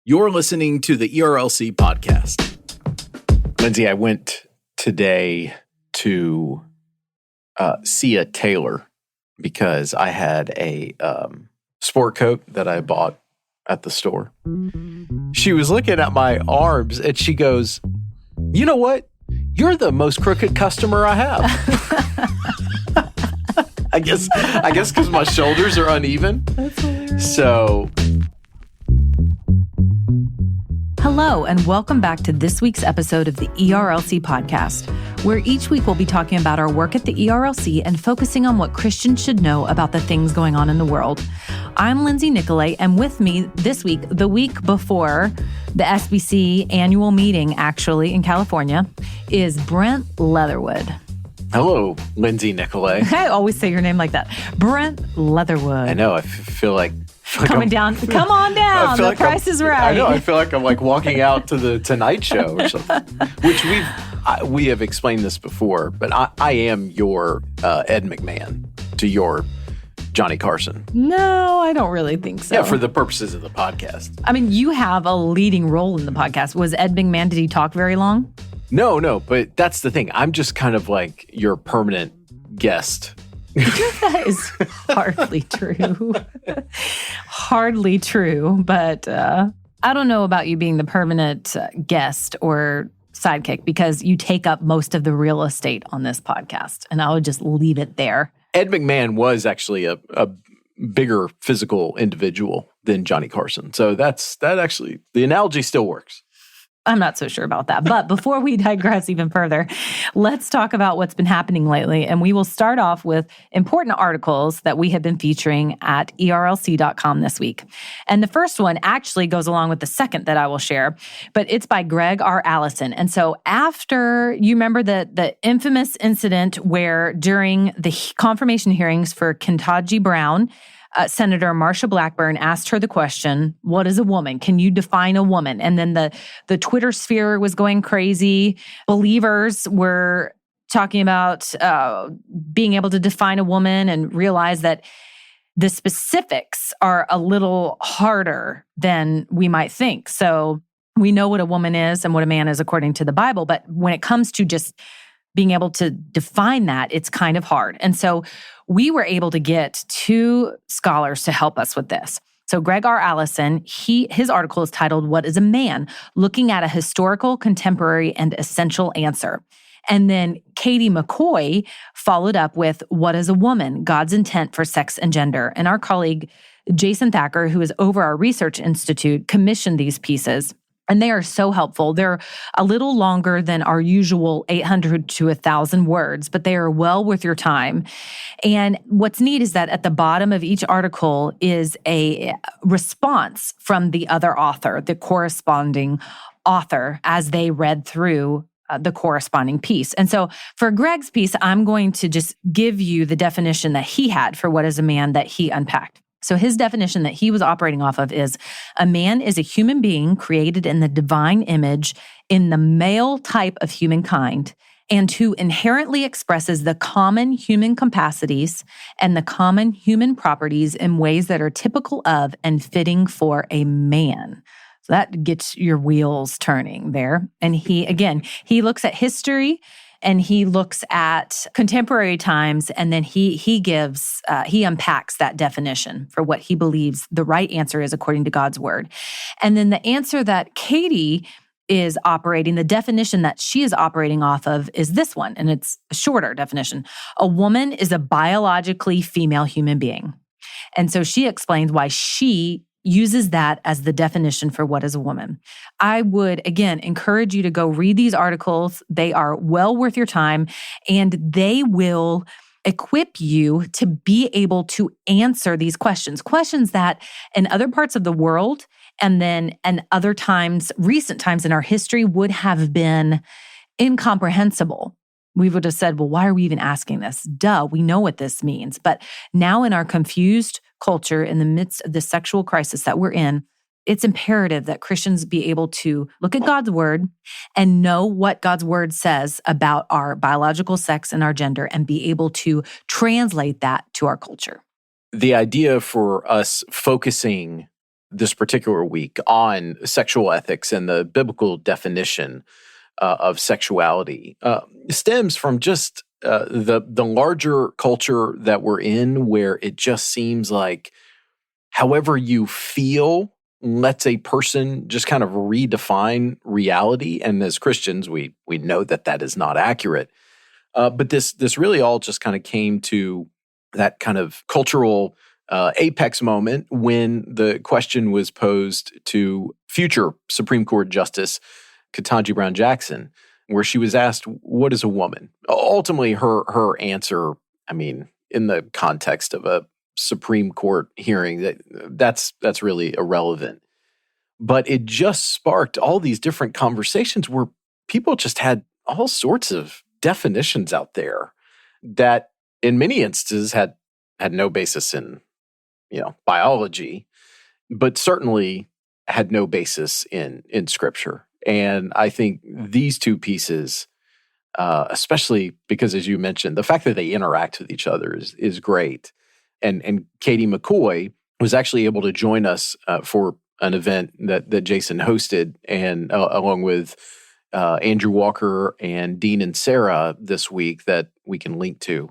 You're listening to the ERLC podcast. Lindsay, I went today to see a tailor because I had a sport coat that I bought at the store. She was looking at my arms and she goes, "You know what? You're the most crooked customer I have." I guess because my shoulders are uneven. That's hilarious. So, hello, and welcome back to this week's episode of the ERLC podcast, where each week we'll be talking about our work at the ERLC and focusing on what Christians should know about the things going on in the world. I'm Lindsay Nicolay, and with me this week, the week before the SBC annual meeting, actually, in California, is Brent Leatherwood. hello, Lindsay Nicolay. I always say your name like that. Brent Leatherwood. I know, I feel like Coming down. Come on down. The price is right. I know. I feel like I'm like walking out to the Tonight Show or something, which we have explained this before, but I am your Ed McMahon to your Johnny Carson. No, I don't really think so. Yeah, for the purposes of the podcast. I mean, you have a leading role in the podcast. Was Ed McMahon, did he talk very long? No, but that's the thing. I'm just kind of like your permanent guest. That is hardly true. Hardly true. But I don't know about you being the permanent guest or sidekick because you take up most of the real estate on this podcast. And I would just leave it there. Ed McMahon was actually a bigger physical individual than Johnny Carson. So that actually, the analogy still works. I'm not so sure about that. But before we digress even further, let's talk about what's been happening lately. And we will start off with important articles that we have been featuring at ERLC.com this week. And the first one actually goes along with the second that I will share, but it's by Greg R. Allison. And so after, you remember the infamous incident where during the confirmation hearings for Ketanji Brown, Senator Marsha Blackburn asked her the question, what is a woman? Can you define a woman? And then the Twitter sphere was going crazy. Believers were talking about being able to define a woman and realize that the specifics are a little harder than we might think. So we know what a woman is and what a man is according to the Bible. But when it comes to just being able to define that, it's kind of hard. And so we were able to get two scholars to help us with this. So Greg R. Allison, his article is titled, What is a Man? Looking at a Historical, Contemporary, and Essential Answer. And then Katie McCoy followed up with, What is a Woman? God's Intent for Sex and Gender. And our colleague, Jason Thacker, who is over our research institute, commissioned these pieces. And they are so helpful. They're a little longer than our usual 800 to 1,000 words, but they are well worth your time. And what's neat is that at the bottom of each article is a response from the other author, the corresponding author, as they read through the corresponding piece. And so for Greg's piece, I'm going to just give you the definition that he had for what is a man that he unpacked. So his definition that he was operating off of is, a man is a human being created in the divine image in the male type of humankind and who inherently expresses the common human capacities and the common human properties in ways that are typical of and fitting for a man. So that gets your wheels turning there. And he looks at history and he looks at contemporary times, and then he unpacks that definition for what he believes the right answer is according to God's word. And then the answer that Katie is operating, the definition that she is operating off of is this one, and it's a shorter definition. A woman is a biologically female human being. And so she explains why she uses that as the definition for what is a woman. I would, again, encourage you to go read these articles. They are well worth your time, and they will equip you to be able to answer these questions that in other parts of the world and other times, recent times in our history would have been incomprehensible. We would have said, well, why are we even asking this? Duh, we know what this means. But now in our confused culture, in the midst of the sexual crisis that we're in, it's imperative that Christians be able to look at God's word and know what God's word says about our biological sex and our gender and be able to translate that to our culture. The idea for us focusing this particular week on sexual ethics and the biblical definition of sexuality stems from just the larger culture that we're in, where it just seems like however you feel lets a person just kind of redefine reality. And as Christians, we know that is not accurate. But this really all just kind of came to that kind of cultural apex moment when the question was posed to future Supreme Court Justice Ketanji Brown Jackson, where she was asked, "What is a woman?" Ultimately, her answer, I mean, in the context of a Supreme Court hearing, that's really irrelevant. But it just sparked all these different conversations where people just had all sorts of definitions out there that in many instances had no basis in, biology, but certainly had no basis in Scripture. And I think these two pieces, especially because, as you mentioned, the fact that they interact with each other is great. And Katie McCoy was actually able to join us for an event that Jason hosted, and along with Andrew Walker and Dean and Sarah this week that we can link to,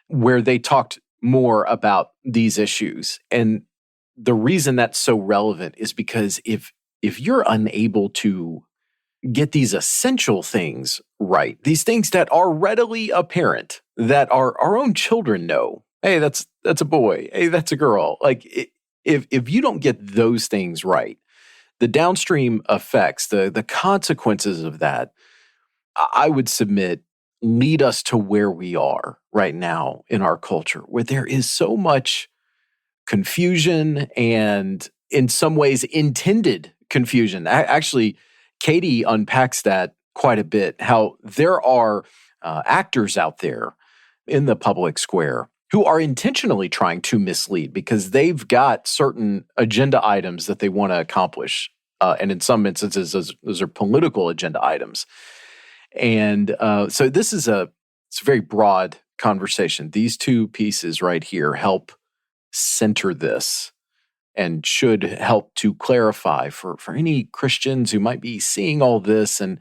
where they talked more about these issues. And the reason that's so relevant is because if you're unable to get these essential things right, these things that are readily apparent, that our own children know, hey, that's a boy, hey, that's a girl. Like, if you don't get those things right, the downstream effects, the consequences of that, I would submit, lead us to where we are right now in our culture, where there is so much confusion and, in some ways, intended confusion. Actually, Katie unpacks that quite a bit, how there are actors out there in the public square who are intentionally trying to mislead because they've got certain agenda items that they want to accomplish. And in some instances, those are political agenda items. And so this is it's a very broad conversation. These two pieces right here help center this and should help to clarify for any Christians who might be seeing all this and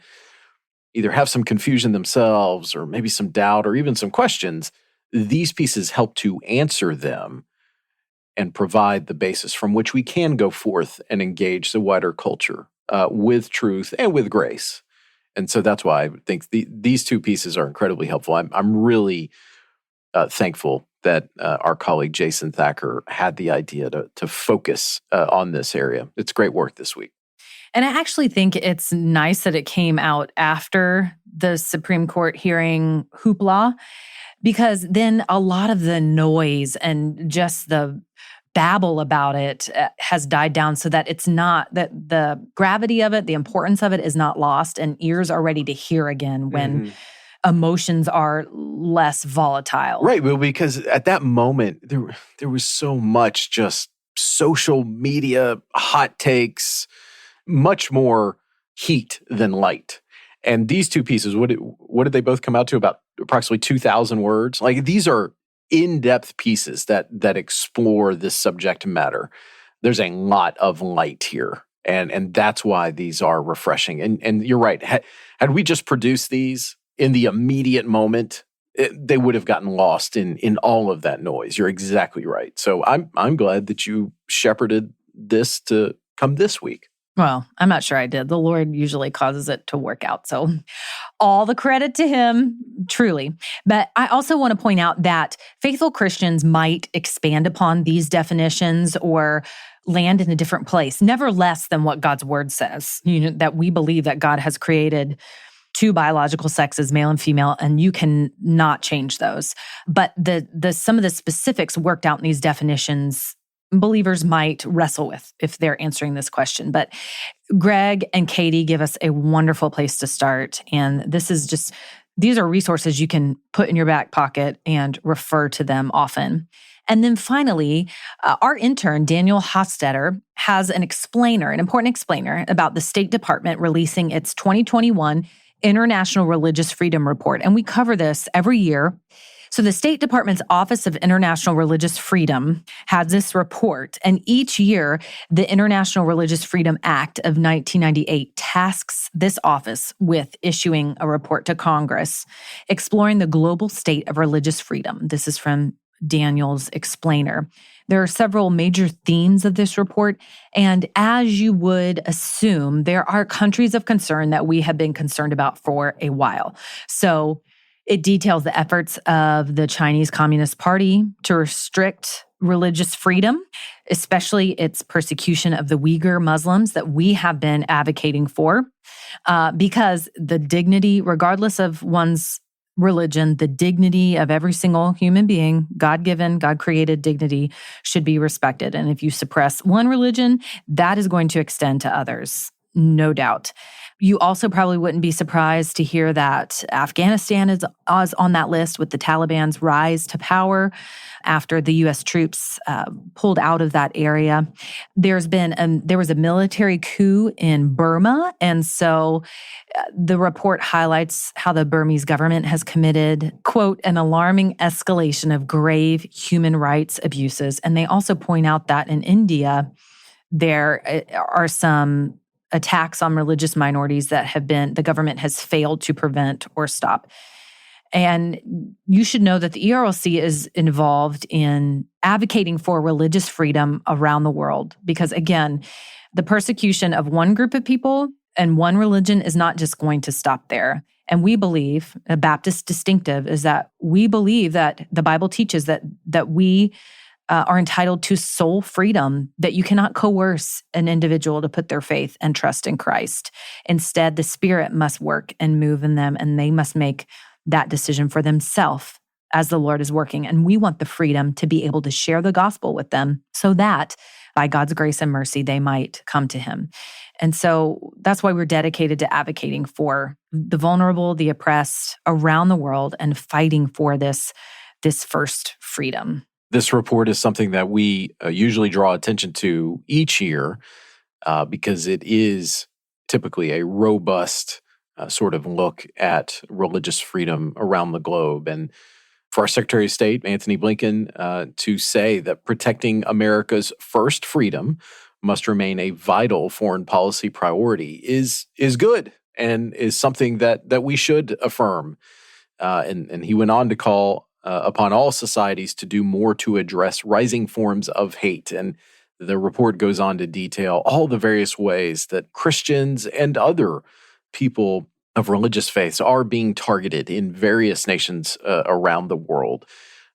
either have some confusion themselves or maybe some doubt or even some questions. These pieces help to answer them and provide the basis from which we can go forth and engage the wider culture with truth and with grace. And so that's why I think these two pieces are incredibly helpful. I'm really thankful that our colleague Jason Thacker had the idea to focus on this area. It's great work this week. And I actually think it's nice that it came out after the Supreme Court hearing hoopla, because then a lot of the noise and just the babble about it has died down, so that it's not, that the gravity of it, the importance of it is not lost, and ears are ready to hear again when emotions are less volatile. Right. Well, because at that moment, there was so much just social media, hot takes, much more heat than light. And these two pieces, what did they both come out to? About approximately 2,000 words. Like, these are in-depth pieces that explore this subject matter. There's a lot of light here. And that's why these are refreshing. And you're right. Had we just produced these in the immediate moment, they would have gotten lost in all of that noise. You're exactly right. So I'm glad that you shepherded this to come this week. Well, I'm not sure I did. The Lord usually causes it to work out. So all the credit to him, truly. But I also want to point out that faithful Christians might expand upon these definitions or land in a different place, never less than what God's word says. That we believe that God has created two biological sexes, male and female, and you can not change those. But the some of the specifics worked out in these definitions, believers might wrestle with if they're answering this question. But Greg and Katie give us a wonderful place to start. And these are resources you can put in your back pocket and refer to them often. And then finally, our intern, Daniel Hostetter, has an important explainer about the State Department releasing its 2021 International Religious Freedom Report. And we cover this every year. So the State Department's Office of International Religious Freedom has this report, and each year, the International Religious Freedom Act of 1998 tasks this office with issuing a report to Congress, exploring the global state of religious freedom. This is from Daniel's explainer. There are several major themes of this report, and as you would assume, there are countries of concern that we have been concerned about for a while. So it details the efforts of the Chinese Communist Party to restrict religious freedom, especially its persecution of the Uyghur Muslims that we have been advocating for, because the dignity, regardless of one's religion, the dignity of every single human being, God-given, God-created dignity, should be respected. And if you suppress one religion, that is going to extend to others, no doubt. You also probably wouldn't be surprised to hear that Afghanistan is on that list with the Taliban's rise to power after the U.S. troops pulled out of that area. There was a military coup in Burma, and so the report highlights how the Burmese government has committed, quote, an alarming escalation of grave human rights abuses. And they also point out that in India, there are some attacks on religious minorities that the government has failed to prevent or stop. And you should know that the ERLC is involved in advocating for religious freedom around the world because, again, the persecution of one group of people and one religion is not just going to stop there. And we believe, a Baptist distinctive is that we believe that the Bible teaches that we are entitled to soul freedom, that you cannot coerce an individual to put their faith and trust in Christ. Instead, the Spirit must work and move in them, and they must make that decision for themselves as the Lord is working. And we want the freedom to be able to share the gospel with them so that by God's grace and mercy, they might come to him. And so that's why we're dedicated to advocating for the vulnerable, the oppressed around the world and fighting for this first freedom. This report is something that we usually draw attention to each year because it is typically a robust sort of look at religious freedom around the globe. And for our Secretary of State, Antony Blinken, to say that protecting America's first freedom must remain a vital foreign policy priority is good and is something that we should affirm. And he went on to call upon all societies to do more to address rising forms of hate. And the report goes on to detail all the various ways that Christians and other people of religious faiths are being targeted in various nations around the world.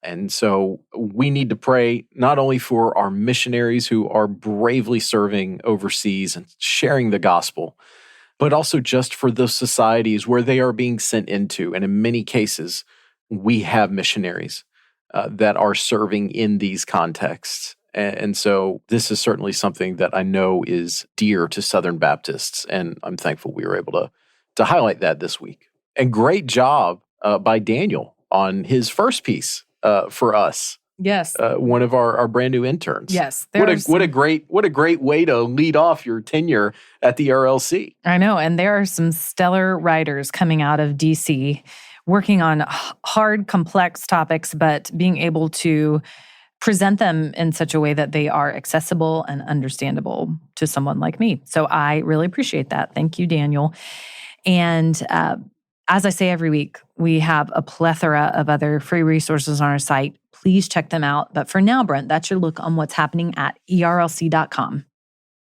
And so we need to pray not only for our missionaries who are bravely serving overseas and sharing the gospel, but also just for those societies where they are being sent into. And in many cases, we have missionaries that are serving in these contexts. And so this is certainly something that I know is dear to Southern Baptists, and I'm thankful we were able to highlight that this week. And great job by Daniel on his first piece for us. Yes. One of our brand new interns. Yes. What a great way to lead off your tenure at the ERLC. I know. And there are some stellar writers coming out of DC working on hard, complex topics, but being able to present them in such a way that they are accessible and understandable to someone like me. So I really appreciate that. Thank you, Daniel. And as I say every week, we have a plethora of other free resources on our site. Please check them out. But for now, Brent, that's your look on what's happening at ERLC.com.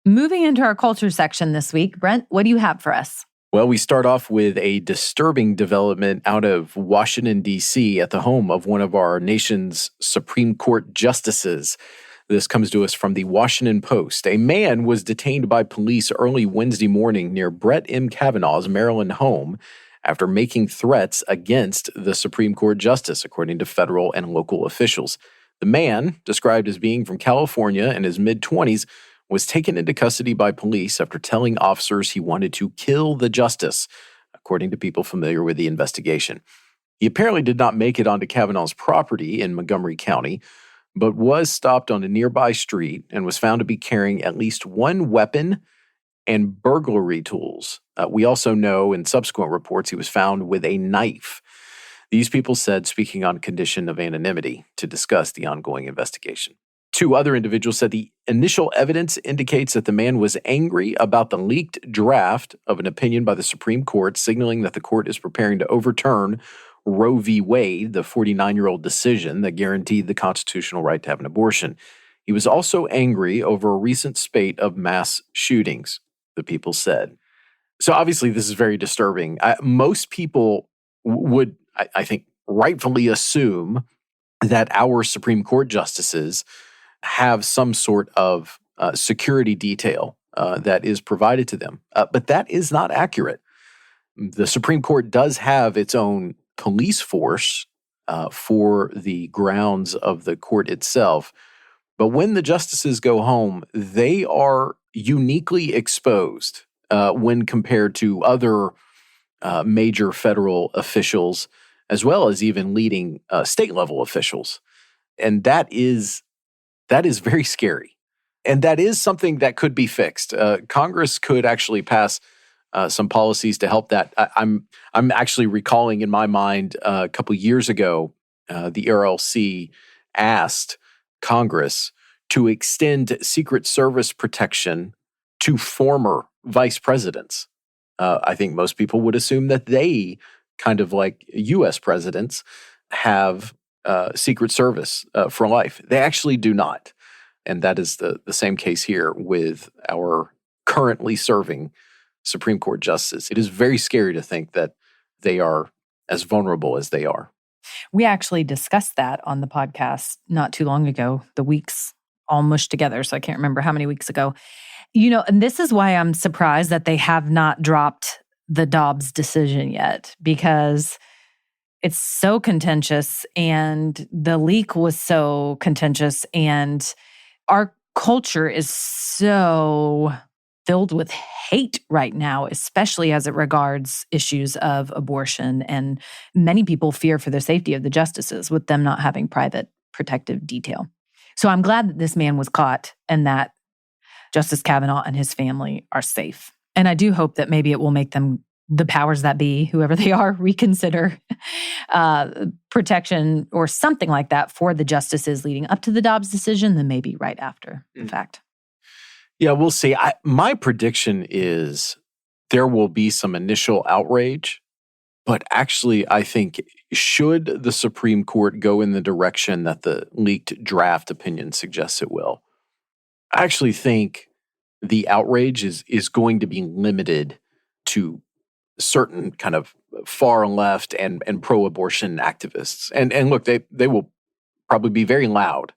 Moving into our culture section this week, Brent, what do you have for us? Well, we start off with a disturbing development out of Washington, D.C. at the home of one of our nation's Supreme Court justices. This comes to us from the Washington Post. A man was detained by police early Wednesday morning near Brent M. Kavanaugh's Maryland home after making threats against the Supreme Court justice, according to federal and local officials. The man, described as being from California in his mid-20s, was taken into custody by police after telling officers he wanted to kill the justice, according to people familiar with the investigation. He apparently did not make it onto Kavanaugh's property in Montgomery County, but was stopped on a nearby street and was found to be carrying at least one weapon and burglary tools. We also know in subsequent reports he was found with a knife. These people said, speaking on condition of anonymity to discuss the ongoing investigation. 2 other individuals said the initial evidence indicates that the man was angry about the leaked draft of an opinion by the Supreme Court, signaling that the court is preparing to overturn Roe v. Wade, the 49-year-old decision that guaranteed the constitutional right to have an abortion. He was also angry over a recent spate of mass shootings, the people said. So obviously this is very disturbing. Most people would, I think, rightfully assume that our Supreme Court justices have some sort of security detail that is provided to them. But that is not accurate. The Supreme Court does have its own police force for the grounds of the court itself. But when the justices go home, they are uniquely exposed when compared to other major federal officials, as well as even leading state-level officials. And that is very scary. And that is something that could be fixed. Congress could actually pass some policies to help that. I'm actually recalling in my mind a couple years ago, the ERLC asked Congress to extend Secret Service protection to former vice presidents. I think most people would assume that they, kind of like U.S. presidents, have Secret Service for life. They actually do not. And that is the same case here with our currently serving Supreme Court justice. It is very scary to think that they are as vulnerable as they are. We actually discussed that on the podcast not too long ago. The weeks all mushed together, so I can't remember how many weeks ago. And this is why I'm surprised that they have not dropped the Dobbs decision yet, because it's so contentious and the leak was so contentious and our culture is so filled with hate right now, especially as it regards issues of abortion. And many people fear for the safety of the justices with them not having private protective detail. So I'm glad that this man was caught and that Justice Kavanaugh and his family are safe. And I do hope that maybe it will make them, the powers that be, whoever they are, reconsider protection or something like that for the justices leading up to the Dobbs decision, then maybe right after, in fact. Yeah, we'll see. My prediction is there will be some initial outrage, but actually I think should the Supreme Court go in the direction that the leaked draft opinion suggests it will, I actually think the outrage is going to be limited to certain kind of far left and pro-abortion activists. And look, they will probably be very loud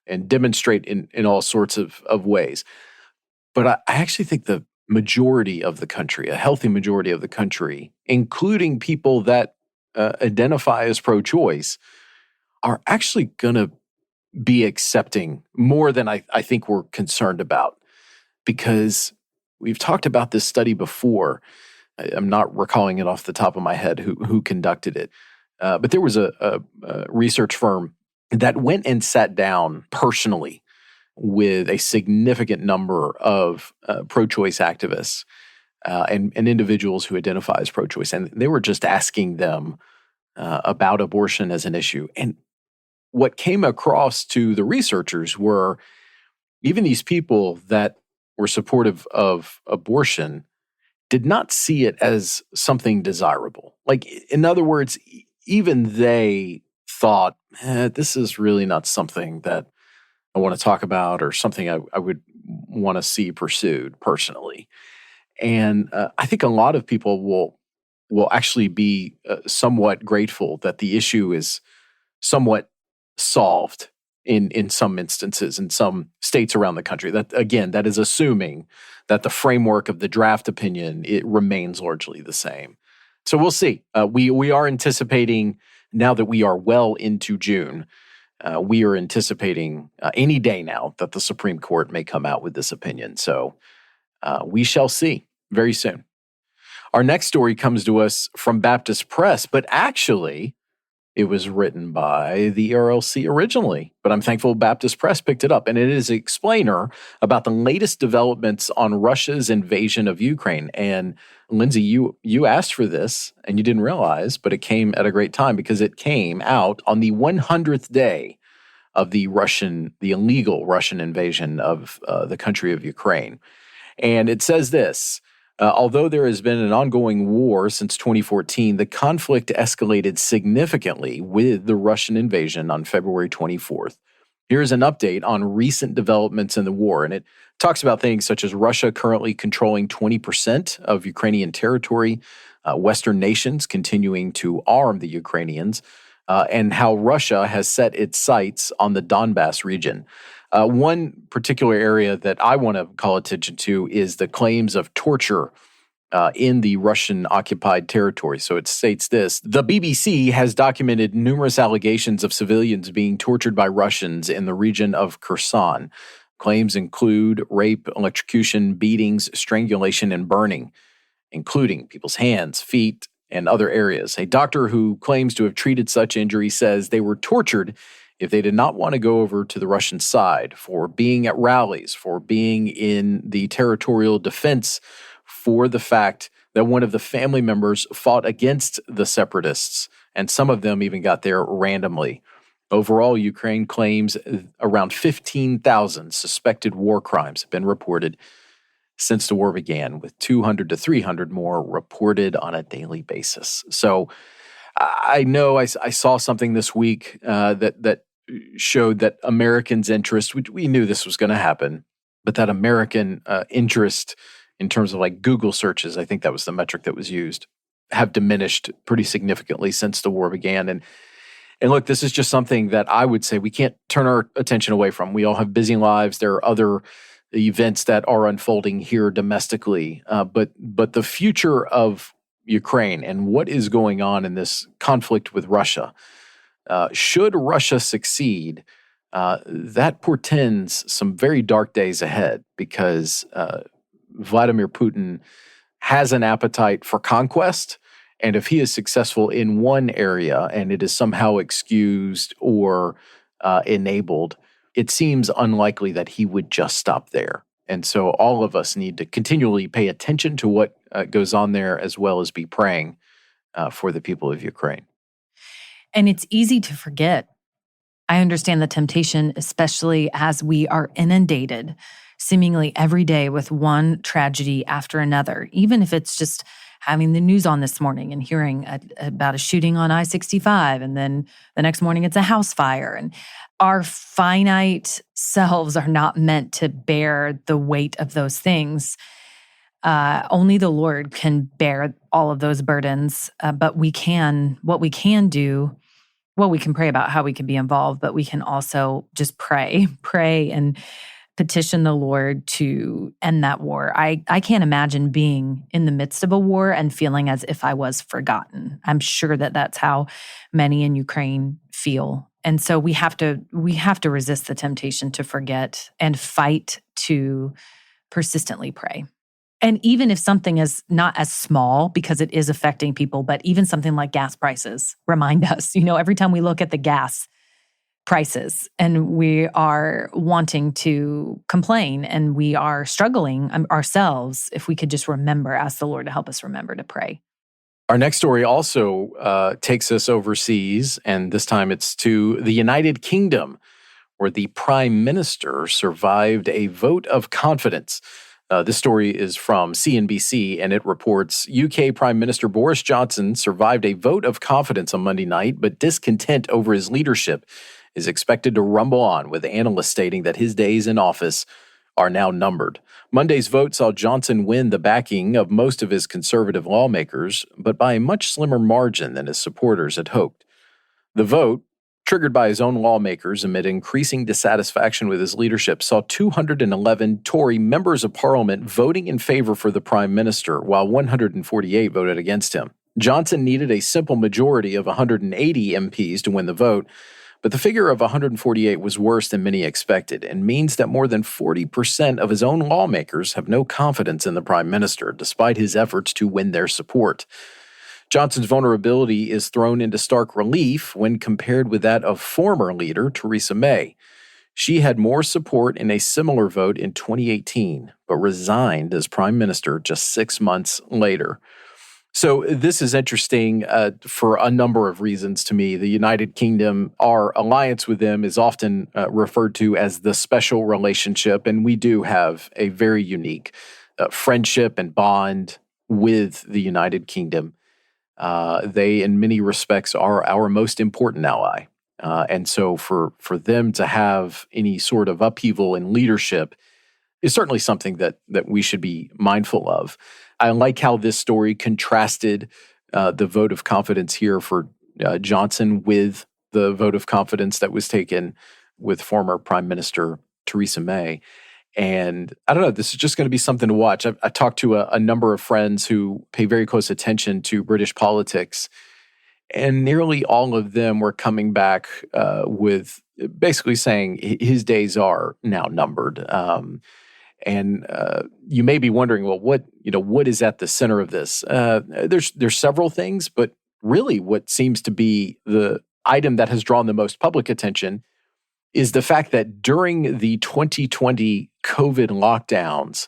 and demonstrate in all sorts of ways. But I actually think the majority of the country, a healthy majority of the country, including people that identify as pro-choice, are actually going to be accepting more than I think we're concerned about. Because we've talked about this study before. I'm not recalling it off the top of my head who conducted it. But there was a research firm that went and sat down personally with a significant number of pro-choice activists and individuals who identify as pro-choice. And they were just asking them about abortion as an issue. And what came across to the researchers were even these people that were supportive of abortion did not see it as something desirable. Like, in other words, even they thought, this is really not something that I want to talk about or something I would want to see pursued personally. And I think a lot of people will actually be somewhat grateful that the issue is somewhat solved in some instances, in some states around the country. That, again, that is assuming that the framework of the draft opinion, it remains largely the same. So we'll see. We are anticipating, now that we are well into June, we are anticipating any day now that the Supreme Court may come out with this opinion. So we shall see very soon. Our next story comes to us from Baptist Press, but actually It was written by the ERLC originally, but I'm thankful Baptist Press picked it up. And it is an explainer about the latest developments on Russia's invasion of Ukraine. And Lindsay, you asked for this and you didn't realize, but it came at a great time because it came out on the 100th day of the illegal Russian invasion of the country of Ukraine. And it says this. Although there has been an ongoing war since 2014, the conflict escalated significantly with the Russian invasion on February 24th. Here's an update on recent developments in the war, and it talks about things such as Russia currently controlling 20% of Ukrainian territory, Western nations continuing to arm the Ukrainians, and how Russia has set its sights on the Donbass region. One particular area that I want to call attention to is the claims of torture in the Russian-occupied territory. So it states this: the BBC has documented numerous allegations of civilians being tortured by Russians in the region of Kherson. Claims include rape, electrocution, beatings, strangulation, and burning, including people's hands, feet, and other areas. A doctor who claims to have treated such injuries says they were tortured if they did not want to go over to the Russian side, for being at rallies, for being in the territorial defense, for the fact that one of the family members fought against the separatists, and some of them even got there randomly. Overall, Ukraine claims around 15,000 suspected war crimes have been reported since the war began, with 200 to 300 more reported on a daily basis. So I know I saw something this week that showed that Americans' interest, we knew this was going to happen, but that American interest in terms of like Google searches, I think that was the metric that was used, have diminished pretty significantly since the war began. And look, this is just something that I would say we can't turn our attention away from. We all have busy lives. There are other events that are unfolding here domestically, but the future of Ukraine and what is going on in this conflict with Russia, should Russia succeed, that portends some very dark days ahead, because Vladimir Putin has an appetite for conquest. And if he is successful in one area and it is somehow excused or enabled, it seems unlikely that he would just stop there. And so all of us need to continually pay attention to what goes on there, as well as be praying for the people of Ukraine. And it's easy to forget. I understand the temptation, especially as we are inundated seemingly every day with one tragedy after another, even if it's just having the news on this morning and hearing about a shooting on I-65, and then the next morning it's a house fire. And our finite selves are not meant to bear the weight of those things. Only the Lord can bear all of those burdens, but we can pray about how we can be involved, but we can also just pray and petition the Lord to end that war. I can't imagine being in the midst of a war and feeling as if I was forgotten. I'm sure that that's how many in Ukraine feel. And so we have to resist the temptation to forget and fight to persistently pray. And even if something is not as small, because it is affecting people, but even something like gas prices remind us, every time we look at the gas prices and we are wanting to complain and we are struggling ourselves, if we could just ask the Lord to help us remember to pray. Our next story also takes us overseas, and this time it's to the United Kingdom, where the Prime Minister survived a vote of confidence. This story is from CNBC, and it reports UK Prime Minister Boris Johnson survived a vote of confidence on Monday night, but discontent over his leadership is expected to rumble on, with analysts stating that his days in office are now numbered. Monday's vote saw Johnson win the backing of most of his conservative lawmakers, but by a much slimmer margin than his supporters had hoped. The vote, triggered by his own lawmakers amid increasing dissatisfaction with his leadership, saw 211 Tory members of Parliament voting in favor for the Prime Minister, while 148 voted against him. Johnson needed a simple majority of 180 MPs to win the vote, but the figure of 148 was worse than many expected, and means that more than 40% of his own lawmakers have no confidence in the Prime Minister, despite his efforts to win their support. Johnson's vulnerability is thrown into stark relief when compared with that of former leader Theresa May. She had more support in a similar vote in 2018, but resigned as prime minister just 6 months later. So this is interesting for a number of reasons to me. The United Kingdom, our alliance with them is often referred to as the special relationship, and we do have a very unique friendship and bond with the United Kingdom. They, in many respects, are our most important ally. And so for them to have any sort of upheaval in leadership is certainly something that we should be mindful of. I like how this story contrasted the vote of confidence here for Johnson with the vote of confidence that was taken with former Prime Minister Theresa May. And I don't know, this is just going to be something to watch. I talked to a number of friends who pay very close attention to British politics, and nearly all of them were coming back with basically saying his days are now numbered. And you may be wondering, well, what is at the center of this? There's several things, but really what seems to be the item that has drawn the most public attention is the fact that during the 2020 COVID lockdowns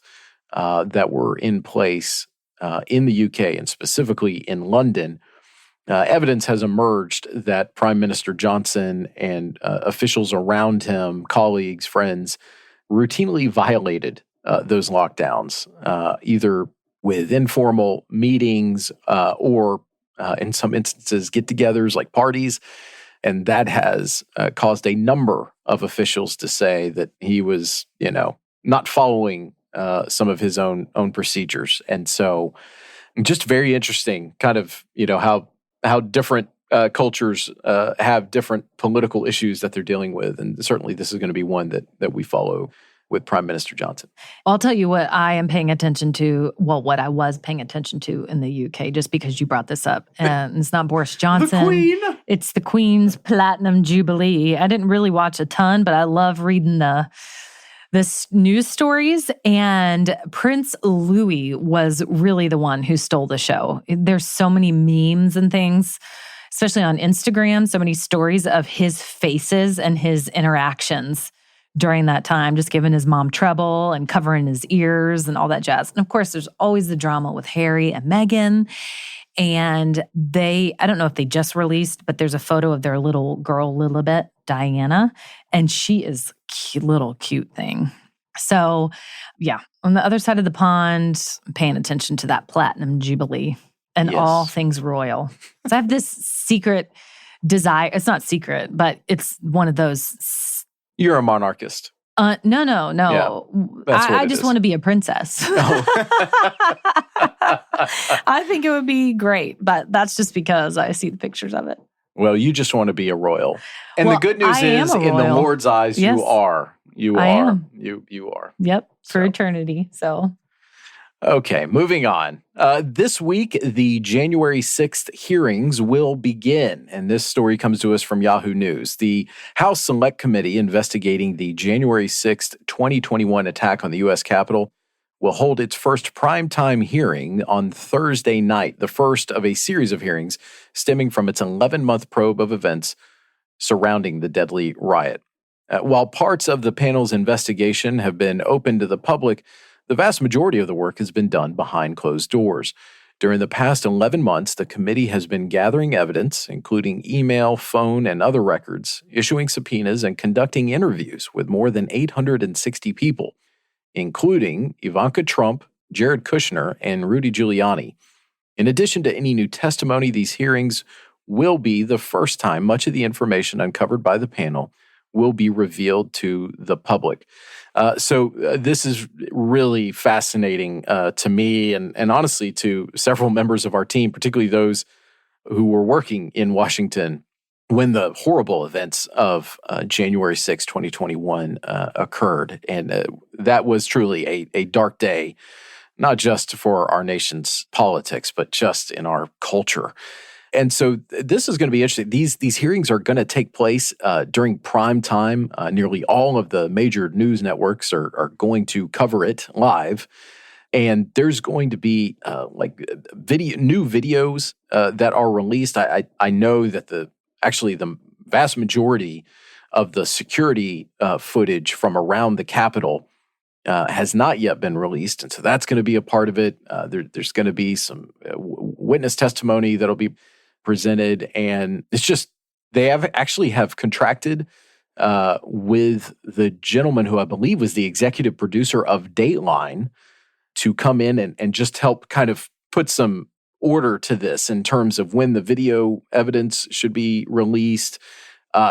that were in place in the UK and specifically in London, evidence has emerged that Prime Minister Johnson and officials around him, colleagues, friends, routinely violated those lockdowns, either with informal meetings or in some instances get-togethers like parties. And that has caused a number of officials to say that he was, not following some of his own procedures. And so just very interesting kind of, how different cultures have different political issues that they're dealing with. And certainly this is going to be one that we follow with Prime Minister Johnson. I'll tell you what I am paying attention to, what I was paying attention to in the UK, just because you brought this up. And it's not Boris Johnson. The Queen. It's the Queen's Platinum Jubilee. I didn't really watch a ton, but I love reading the news stories. And Prince Louis was really the one who stole the show. There's so many memes and things, especially on Instagram, so many stories of his faces and his interactions during that time, just giving his mom trouble and covering his ears and all that jazz. And of course, there's always the drama with Harry and Meghan. And I don't know if they just released, but there's a photo of their little girl, Lilibet, Diana, and she is a little cute thing. So yeah, on the other side of the pond, I'm paying attention to that Platinum Jubilee and all things royal. So I have this secret desire. It's not secret, but it's one of those. You're a monarchist. No. Yeah, I just want to be a princess. Oh. I think it would be great, but that's just because I see the pictures of it. Well, you just want to be a royal. And the good news is, in the Lord's eyes, yes. you are. You are. You are. Yep, for eternity. So. Okay, moving on. This week, the January 6th hearings will begin, and this story comes to us from Yahoo News. The House Select Committee investigating the January 6th, 2021 attack on the U.S. Capitol will hold its first primetime hearing on Thursday night, the first of a series of hearings stemming from its 11-month probe of events surrounding the deadly riot. While parts of the panel's investigation have been open to the public, the vast majority of the work has been done behind closed doors. During the past 11 months, the committee has been gathering evidence, including email, phone, and other records, issuing subpoenas, and conducting interviews with more than 860 people, including Ivanka Trump, Jared Kushner, and Rudy Giuliani. In addition to any new testimony, these hearings will be the first time much of the information uncovered by the panel will be revealed to the public. So this is really fascinating to me and honestly to several members of our team, particularly those who were working in Washington when the horrible events of January 6, 2021 occurred. And that was truly a dark day, not just for our nation's politics, but just in our culture. And so this is going to be interesting. These hearings are going to take place during prime time. Nearly all of the major news networks are going to cover it live. And there's going to be new videos that are released. I know that the vast majority of the security footage from around the Capitol has not yet been released, and so that's going to be a part of it. There's going to be some witness testimony that'll be presented, and it's just they have contracted with the gentleman who I believe was the executive producer of Dateline to come in and just help kind of put some order to this in terms of when the video evidence should be released.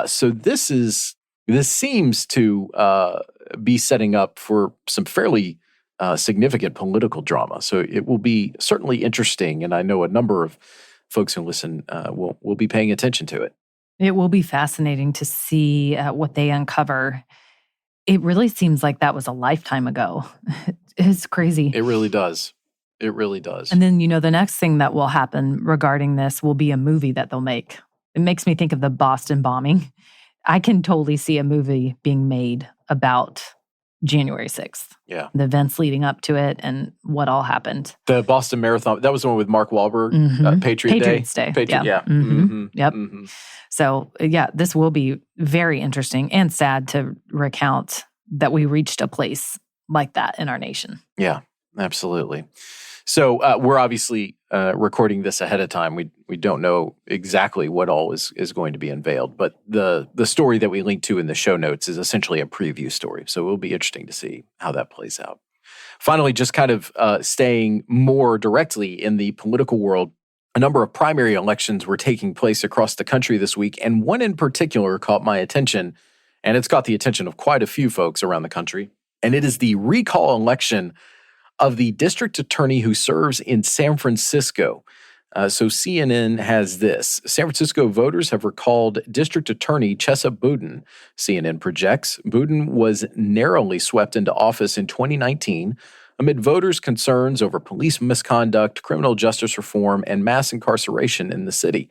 So this seems to be setting up for some fairly significant political drama. So it will be certainly interesting, and I know a number of folks who listen will be paying attention to it. It will be fascinating to see what they uncover. It really seems like that was a lifetime ago. It's crazy. It really does. It really does. And then, the next thing that will happen regarding this will be a movie that they'll make. It makes me think of the Boston bombing. I can totally see a movie being made about January 6th. Yeah. The events leading up to it and what all happened. The Boston Marathon, that was the one with Mark Wahlberg, Patriots Day. Yeah. Yep. So, this will be very interesting and sad to recount that we reached a place like that in our nation. Yeah, absolutely. So we're obviously recording this ahead of time. We don't know exactly what all is going to be unveiled, but the story that we link to in the show notes is essentially a preview story. So it will be interesting to see how that plays out. Finally, just kind of staying more directly in the political world, a number of primary elections were taking place across the country this week, and one in particular caught my attention, and it's got the attention of quite a few folks around the country, and it is the recall election of the district attorney who serves in San Francisco. So CNN has this. San Francisco voters have recalled District Attorney Chesa Boudin. CNN projects Boudin was narrowly swept into office in 2019 amid voters' concerns over police misconduct, criminal justice reform, and mass incarceration in the city.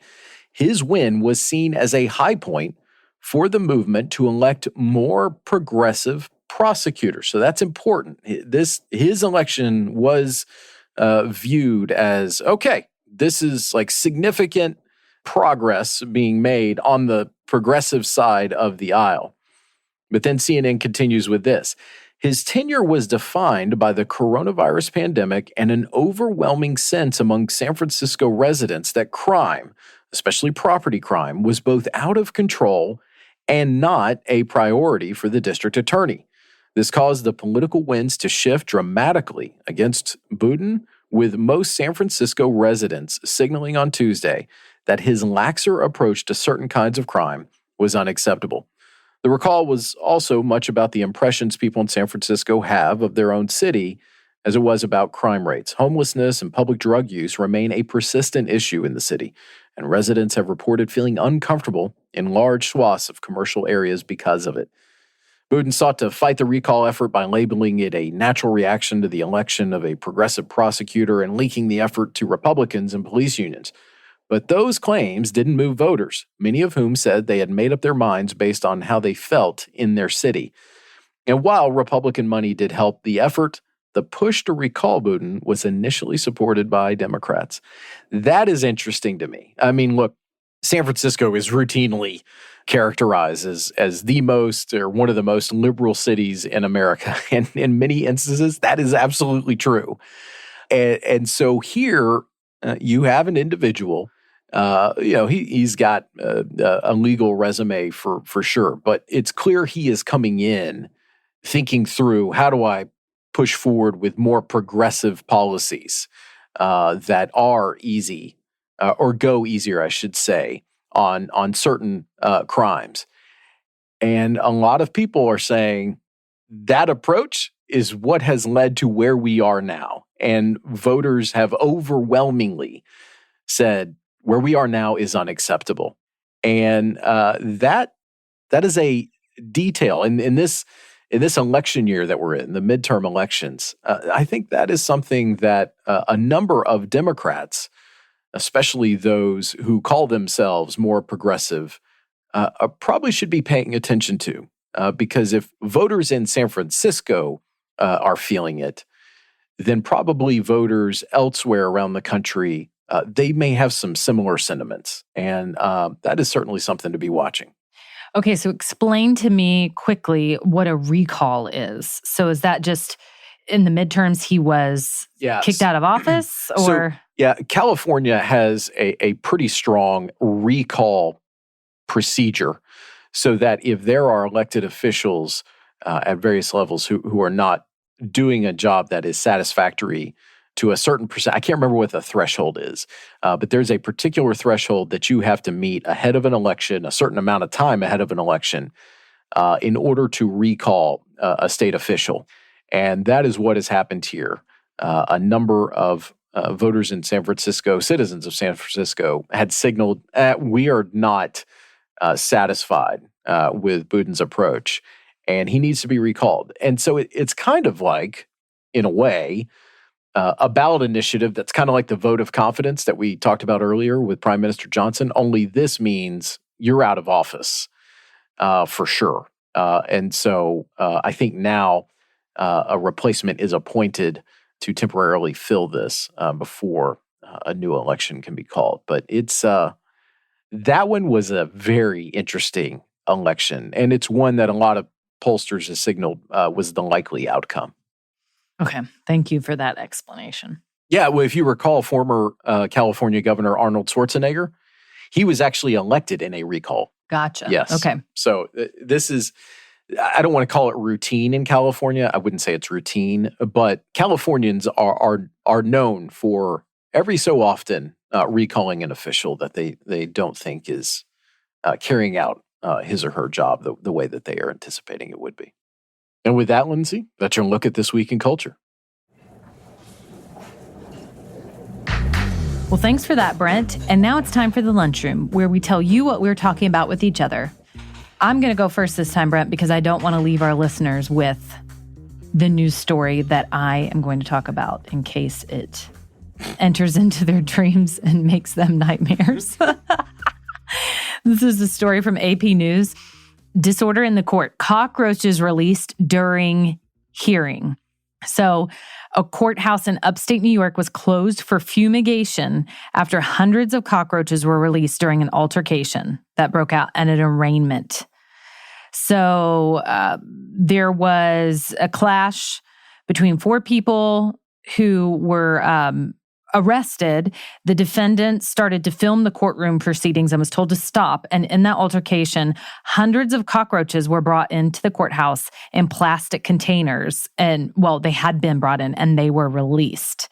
His win was seen as a high point for the movement to elect more progressive prosecutors. So that's important. His election was viewed as, okay, this is like significant progress being made on the progressive side of the aisle. But then CNN continues with this. His tenure was defined by the coronavirus pandemic and an overwhelming sense among San Francisco residents that crime, especially property crime, was both out of control and not a priority for the district attorney. This caused the political winds to shift dramatically against Boudin, with most San Francisco residents signaling on Tuesday that his laxer approach to certain kinds of crime was unacceptable. The recall was also much about the impressions people in San Francisco have of their own city as it was about crime rates. Homelessness and public drug use remain a persistent issue in the city, and residents have reported feeling uncomfortable in large swaths of commercial areas because of it. Boudin sought to fight the recall effort by labeling it a natural reaction to the election of a progressive prosecutor and linking the effort to Republicans and police unions. But those claims didn't move voters, many of whom said they had made up their minds based on how they felt in their city. And while Republican money did help the effort, the push to recall Boudin was initially supported by Democrats. That is interesting to me. I mean, look, San Francisco is routinely characterized as the most or one of the most liberal cities in America. And in many instances, that is absolutely true. And so here you have an individual, he's got a legal resume for sure, but it's clear he is coming in thinking through, how do I push forward with more progressive policies that are easy or go easier, I should say, on certain crimes. And a lot of people are saying that approach is what has led to where we are now. And voters have overwhelmingly said where we are now is unacceptable. And that is a detail. In this election year that we're in, the midterm elections, I think that is something that a number of Democrats, especially those who call themselves more progressive, probably should be paying attention to. Because if voters in San Francisco are feeling it, then probably voters elsewhere around the country, they may have some similar sentiments. And that is certainly something to be watching. Okay, so explain to me quickly what a recall is. So is that just in the midterms he was kicked out of office? Or California has a pretty strong recall procedure so that if there are elected officials at various levels who are not doing a job that is satisfactory to a certain percent, I can't remember what the threshold is, but there's a particular threshold that you have to meet ahead of an election, a certain amount of time ahead of an election, in order to recall a state official. And that is what has happened here. A number of voters in San Francisco, citizens of San Francisco, had signaled, we are not satisfied with Budin's approach, and he needs to be recalled. And so it's kind of like, in a way, a ballot initiative that's kind of like the vote of confidence that we talked about earlier with Prime Minister Johnson, only this means you're out of office for sure. And so I think now a replacement is appointed to temporarily fill this before a new election can be called. But it's that one was a very interesting election, and it's one that a lot of pollsters have signaled was the likely outcome. Okay, thank you for that explanation. Yeah, well, if you recall, former California Governor Arnold Schwarzenegger, he was actually elected in a recall. Gotcha. Yes. Okay. So this is, I don't want to call it routine in California. I wouldn't say it's routine, but Californians are known for every so often recalling an official that they don't think is carrying out his or her job the way that they are anticipating it would be. And with that, Lindsay, that's your look at This Week in Culture. Well, thanks for that, Brent. And now it's time for the Lunchroom, where we tell you what we're talking about with each other. I'm going to go first this time, Brent, because I don't want to leave our listeners with the news story that I am going to talk about in case it enters into their dreams and makes them nightmares. This is a story from AP News. Disorder in the court. Cockroaches released during hearing. So a courthouse in upstate New York was closed for fumigation after hundreds of cockroaches were released during an altercation that broke out at an arraignment. So there was a clash between four people who were arrested. The defendant started to film the courtroom proceedings and was told to stop. And in that altercation, hundreds of cockroaches were brought into the courthouse in plastic containers. And, well, they had been brought in and they were released.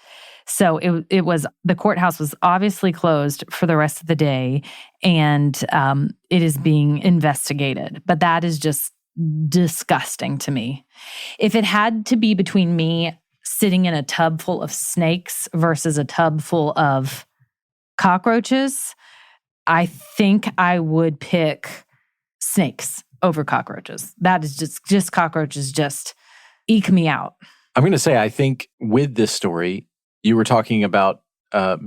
So it was, the courthouse was obviously closed for the rest of the day, and it is being investigated. But that is just disgusting to me. If it had to be between me sitting in a tub full of snakes versus a tub full of cockroaches, I think I would pick snakes over cockroaches. That is just cockroaches just eke me out. I'm going to say, I think with this story, you were talking about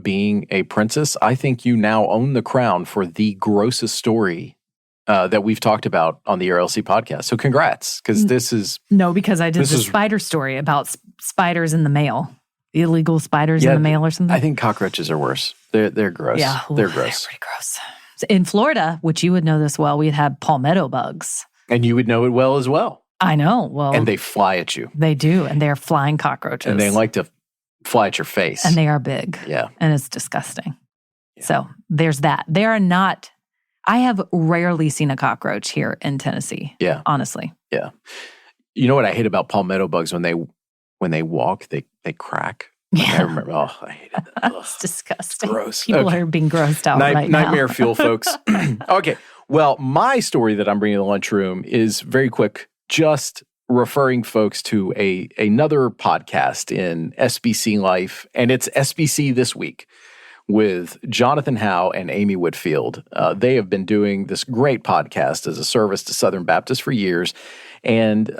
being a princess. I think you now own the crown for the grossest story that we've talked about on the ERLC podcast. So congrats, because this is... No, because I did the spider story about spiders in the mail. Illegal spiders in the mail or something. I think cockroaches are worse. They're gross. Yeah. They're gross. They're pretty gross. In Florida, which you would know this well, we had palmetto bugs. And you would know it well as well. I know. Well, and they fly at you. They do, and they're flying cockroaches. And they like to fly at your face. And they are big. Yeah. And it's disgusting. Yeah. So there's that. They are not... I have rarely seen a cockroach here in Tennessee. Yeah. Honestly. Yeah. You know what I hate about palmetto bugs? When they walk, they crack. Like, I remember. Oh, I hated that. It's disgusting. Gross. People are being grossed out right now. Nightmare fuel, folks. Okay. Well, my story that I'm bringing to the lunchroom is very quick. Just referring folks to another podcast in SBC Life, and it's SBC This Week, with Jonathan Howe and Amy Whitfield. They have been doing this great podcast as a service to Southern Baptists for years. And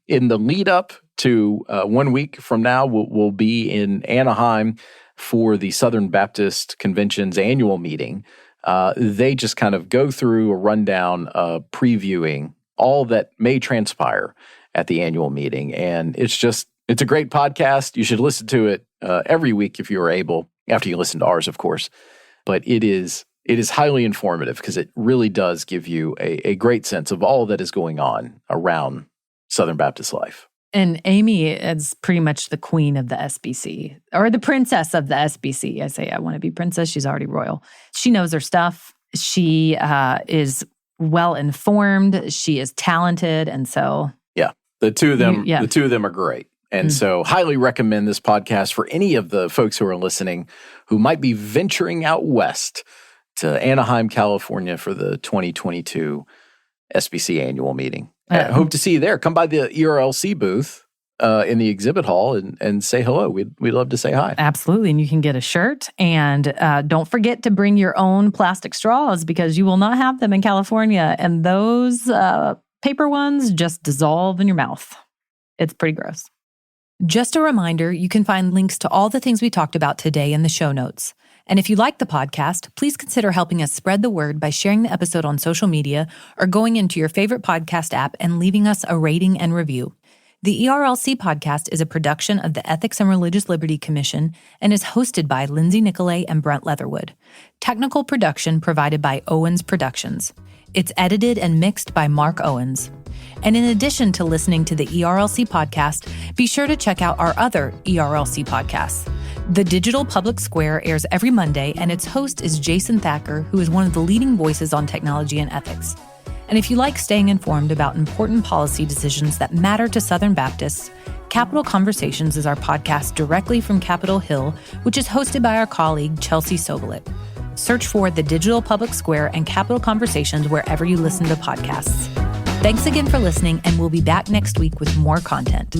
in the lead up to 1 week from now, we'll be in Anaheim for the Southern Baptist Convention's annual meeting. They just kind of go through a rundown previewing all that may transpire at the annual meeting. And it's It's a great podcast. You should listen to it every week if you are able, after you listen to ours, of course. But it is highly informative because it really does give you a great sense of all that is going on around Southern Baptist life. And Amy is pretty much the queen of the SBC, or the princess of the SBC. I say I want to be princess. She's already royal. She knows her stuff. She is well-informed. She is talented. And so... Yeah, the two of them are great. And so highly recommend this podcast for any of the folks who are listening who might be venturing out west to Anaheim, California for the 2022 SBC annual meeting. I hope to see you there. Come by the ERLC booth in the exhibit hall and say hello. We'd love to say hi. Absolutely. And you can get a shirt. And don't forget to bring your own plastic straws because you will not have them in California. And those paper ones just dissolve in your mouth. It's pretty gross. Just a reminder, you can find links to all the things we talked about today in the show notes. And if you like the podcast, please consider helping us spread the word by sharing the episode on social media or going into your favorite podcast app and leaving us a rating and review. The ERLC podcast is a production of the Ethics and Religious Liberty Commission and is hosted by Lindsay Nicolay and Brent Leatherwood. Technical production provided by Owens Productions. It's edited and mixed by Mark Owens. And in addition to listening to the ERLC podcast, be sure to check out our other ERLC podcasts. The Digital Public Square airs every Monday, and its host is Jason Thacker, who is one of the leading voices on technology and ethics. And if you like staying informed about important policy decisions that matter to Southern Baptists, Capitol Conversations is our podcast directly from Capitol Hill, which is hosted by our colleague Chelsea Sobolik. Search for The Digital Public Square and Capitol Conversations wherever you listen to podcasts. Thanks again for listening, and we'll be back next week with more content.